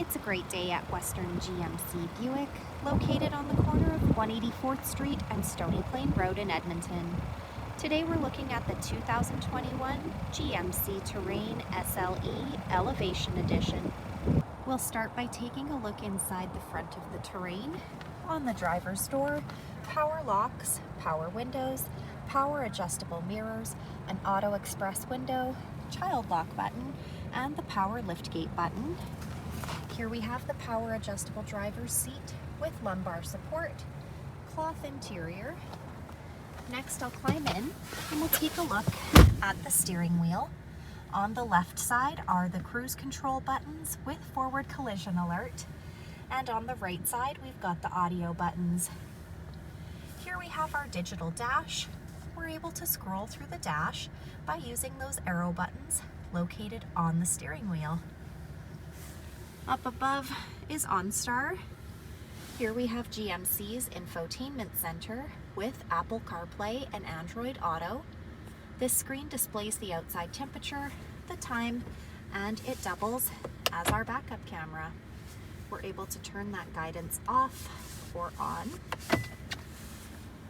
It's a great day at Western GMC Buick, located on the corner of 184th Street and Stony Plain Road in Edmonton. Today we're looking at the 2021 GMC Terrain SLE Elevation Edition. We'll start by taking a look inside the front of the Terrain. On the driver's door, power locks, power windows, power adjustable mirrors, an auto express window, child lock button, and the power liftgate button. Here we have the power adjustable driver's seat with lumbar support, cloth interior. Next I'll climb in and we'll take a look at the steering wheel. On the left side are the cruise control buttons with forward collision alert, and on the right side we've got the audio buttons. Here we have our digital dash. We're able to scroll through the dash by using those arrow buttons located on the steering wheel. Up above is OnStar. Here we have GMC's Infotainment Center with Apple CarPlay and Android Auto. This screen displays the outside temperature, the time, and it doubles as our backup camera. We're able to turn that guidance off or on.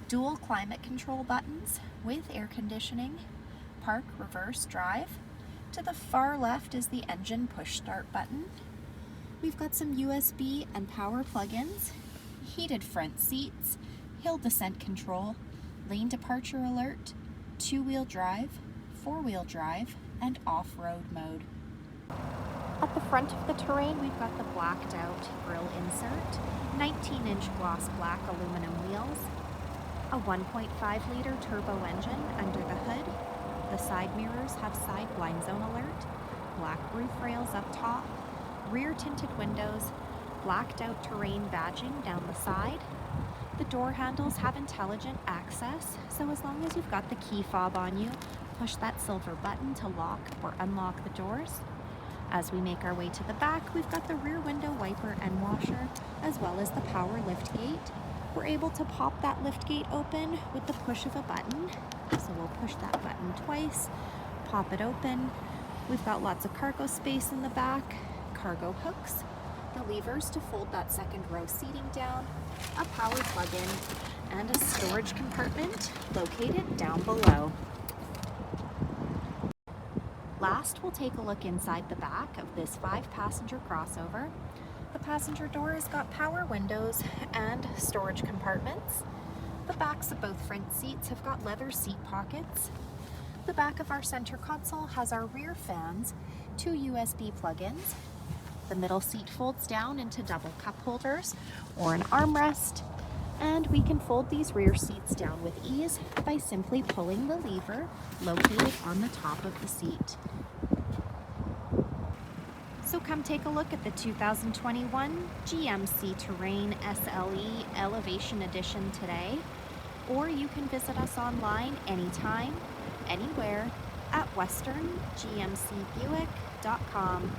Dual climate control buttons with air conditioning, park, reverse, drive. To the far left is the engine push start button. We've got some USB and power plugins, heated front seats, hill descent control, lane departure alert, two-wheel drive, four-wheel drive, and off-road mode. At the front of the Terrain, we've got the blacked out grille insert, 19-inch gloss black aluminum wheels, a 1.5-liter turbo engine under the hood. The side mirrors have side blind zone alert, black roof rails up top, rear tinted windows, blacked out Terrain badging down the side. The door handles have intelligent access, so as long as you've got the key fob on you, push that silver button to lock or unlock the doors. As we make our way to the back, we've got the rear window wiper and washer, as well as the power liftgate. We're able to pop that liftgate open with the push of a button. So we'll push that button twice, pop it open. We've got lots of cargo space in the back, cargo hooks, the levers to fold that second row seating down, a power plug-in, and a storage compartment located down below. Last, we'll take a look inside the back of this 5-passenger crossover. The passenger door has got power windows and storage compartments. The backs of both front seats have got leather seat pockets. The back of our center console has our rear fans, 2 USB plug-ins. The middle seat folds down into double cup holders or an armrest, and we can fold these rear seats down with ease by simply pulling the lever located on the top of the seat. So come take a look at the 2021 GMC Terrain SLE Elevation Edition today, or you can visit us online anytime, anywhere at westerngmcbuick.com.